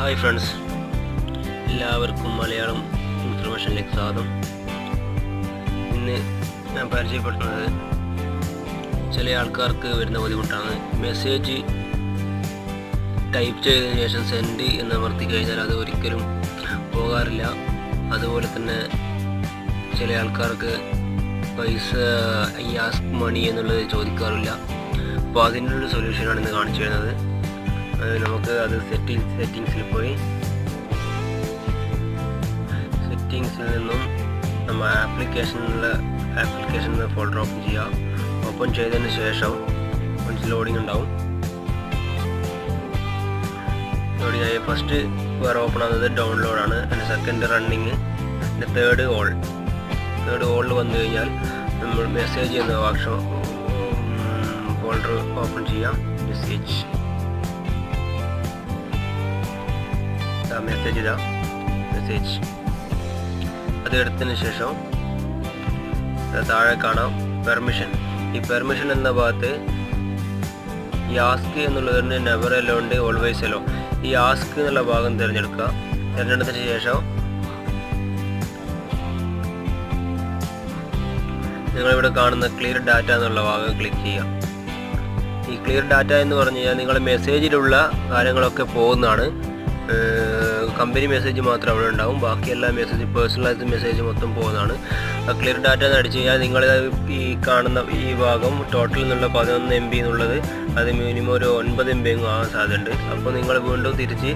Hi friends, എല്ലാവർക്കും മലയാളം ഇൻഫർമേഷനിലേക്ക് സ്വാഗതം. ഇന്ന് ഞാൻ പരിചയപ്പെടുത്തുന്നത് ചില ആൾക്കാർക്ക് വരുന്ന ബുദ്ധിമുട്ടാണ്. മെസ്സേജ് ടൈപ്പ് ചെയ്തതിനു ശേഷം സെൻഡ് എന്ന് അമർത്തി കഴിഞ്ഞാൽ അത് ഒരിക്കലും പോകാറില്ല. അതുപോലെ തന്നെ ചില ആൾക്കാർക്ക് പൈസ ഈ ആസ്ക് മണി എന്നുള്ളത് ചോദിക്കാറില്ല. അപ്പോൾ അതിനുള്ള സൊല്യൂഷനാണ് ഇന്ന് കാണിച്ചു തരുന്നത്. നമുക്ക് അത് സെറ്റിങ്സിൽ പോയി സെറ്റിങ്സിൽ നിന്നും നമ്മൾ ആപ്ലിക്കേഷൻ ഫോൾഡർ ഓപ്പൺ ചെയ്യുക. ഓപ്പൺ ചെയ്തതിന് ശേഷം കുറച്ച് ലോഡിങ് ഉണ്ടാവും. ലോഡിങ് ആയി ഫസ്റ്റ് വേറെ ഓപ്പൺ ആകുന്നത് ഡൗൺലോഡാണ്. അതിൻ്റെ സെക്കൻഡ് റണ്ണിങ്, പിന്നെ തേർഡ് ഓളിൽ വന്നു കഴിഞ്ഞാൽ നമ്മൾ മെസ്സേജ് എന്ന ഓപ്ഷൻ ഫോൾഡർ ഓപ്പൺ ചെയ്യാം. മെസ്സേജ് അത് എടുത്തതിന് ശേഷം താഴെ കാണാം പെർമിഷൻ. ഈ പെർമിഷൻ എന്ന ഭാഗത്ത് ഈ ആസ്ക് എന്നുള്ളതിന് നെവർ എല്ലോ ഉണ്ട്, ഓൾവേസ് എല്ലോ. ഈ ആസ്ക് എന്നുള്ള ഭാഗം തിരഞ്ഞെടുക്കുക. തിരഞ്ഞെടുത്തതിന് ശേഷം നിങ്ങളിവിടെ കാണുന്ന ക്ലിയർ ഡാറ്റ എന്നുള്ള ഭാഗം ക്ലിക്ക് ചെയ്യുക. ഈ ക്ലിയർ ഡാറ്റ എന്ന് പറഞ്ഞു കഴിഞ്ഞാൽ നിങ്ങളുടെ മെസ്സേജിലുള്ള കാര്യങ്ങളൊക്കെ പോകുന്നതാണ്. കമ്പനി മെസ്സേജ് മാത്രം അവിടെ ഉണ്ടാവും. ബാക്കി എല്ലാ മെസ്സേജ്, പേഴ്സണലൈസ്ഡ് മെസ്സേജ് മൊത്തം പോകുന്നതാണ്. ക്ലിയർ ഡാറ്റ എന്ന് അടിച്ചു കഴിഞ്ഞാൽ നിങ്ങൾ ഈ കാണുന്ന ഈ ഭാഗം ടോട്ടൽ എന്നുള്ള 11 MB എന്നുള്ളത് അത് മിനിമം ഒരു 9 MB ആകാൻ സാധ്യതയുണ്ട്. അപ്പോൾ നിങ്ങൾ വീണ്ടും തിരിച്ച്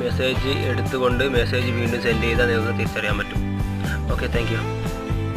മെസ്സേജ് എടുത്തുകൊണ്ട് മെസ്സേജ് വീണ്ടും സെൻഡ് ചെയ്താൽ നിങ്ങൾക്ക് തിരിച്ചറിയാൻ പറ്റും. Okay, thank you.